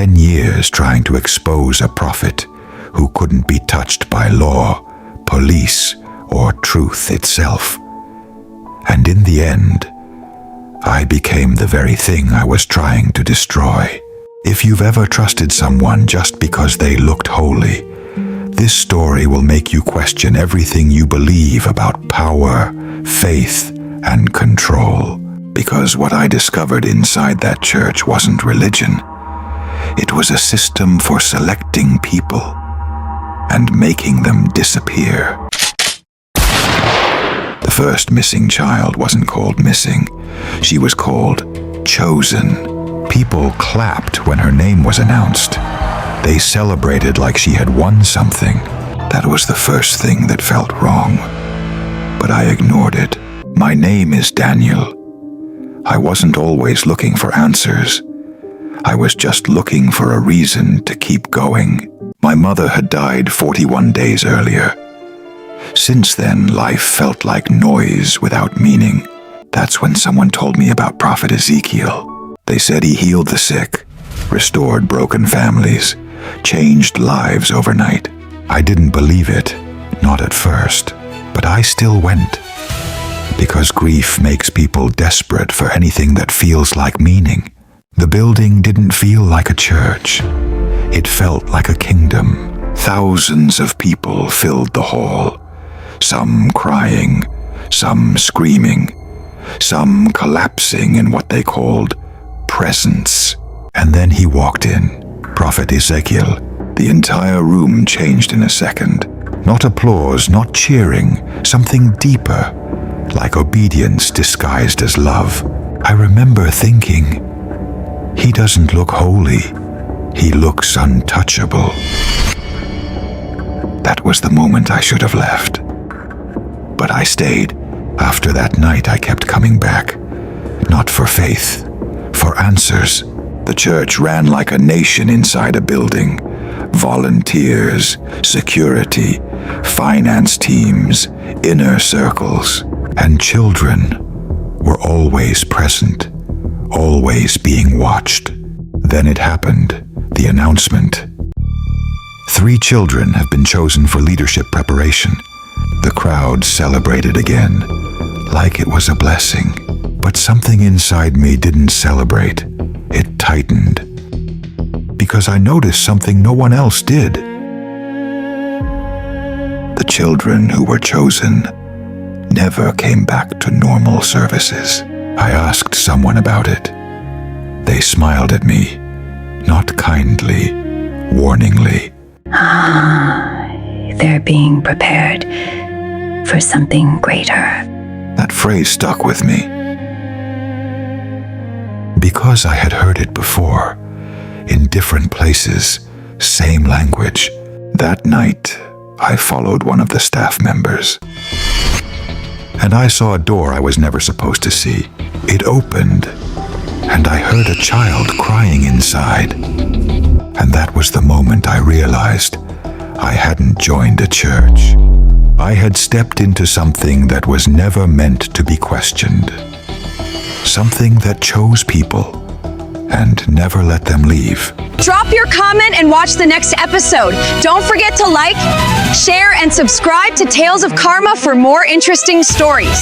10 years trying to expose a prophet who couldn't be touched by law, police, or truth itself. And in the end, I became the very thing I was trying to destroy. If you've ever trusted someone just because they looked holy, this story will make you question everything you believe about power, faith, and control. Because what I discovered inside that church wasn't religion. It was a system for selecting people and making them disappear. The first missing child wasn't called missing. She was called chosen. People clapped when her name was announced. They celebrated like she had won something. That was the first thing that felt wrong. But I ignored it. My name is Daniel. I wasn't always looking for answers. I was just looking for a reason to keep going. My mother had died 41 days earlier. Since then, life felt like noise without meaning. That's when someone told me about Prophet Ezekiel. They said he healed the sick, restored broken families, changed lives overnight. I didn't believe it, not at first, but I still went. Because grief makes people desperate for anything that feels like meaning. The building didn't feel like a church. It felt like a kingdom. Thousands of people filled the hall. Some crying, some screaming, some collapsing in what they called presence. And then he walked in, Prophet Ezekiel. The entire room changed in a second. Not applause, not cheering, something deeper, like obedience disguised as love. I remember thinking, he doesn't look holy, he looks untouchable. That was the moment I should have left. But I stayed. After that night, I kept coming back. Not for faith, for answers. The church ran like a nation inside a building. Volunteers, security, finance teams, inner circles, and children were always present, always being watched. Then it happened, the announcement. 3 children have been chosen for leadership preparation. The crowd celebrated again, like it was a blessing. But something inside me didn't celebrate. It tightened. Because I noticed something no one else did. The children who were chosen never came back to normal services. I asked someone about it. They smiled at me, not kindly, warningly. They're being prepared for something greater. That phrase stuck with me. Because I had heard it before, in different places, same language. That night, I followed one of the staff members. And I saw a door I was never supposed to see. It opened, and I heard a child crying inside. And that was the moment I realized I hadn't joined a church. I had stepped into something that was never meant to be questioned. Something that chose people and never let them leave. Drop your comment and watch the next episode. Don't forget to like, share, and subscribe to Tales of Karma for more interesting stories.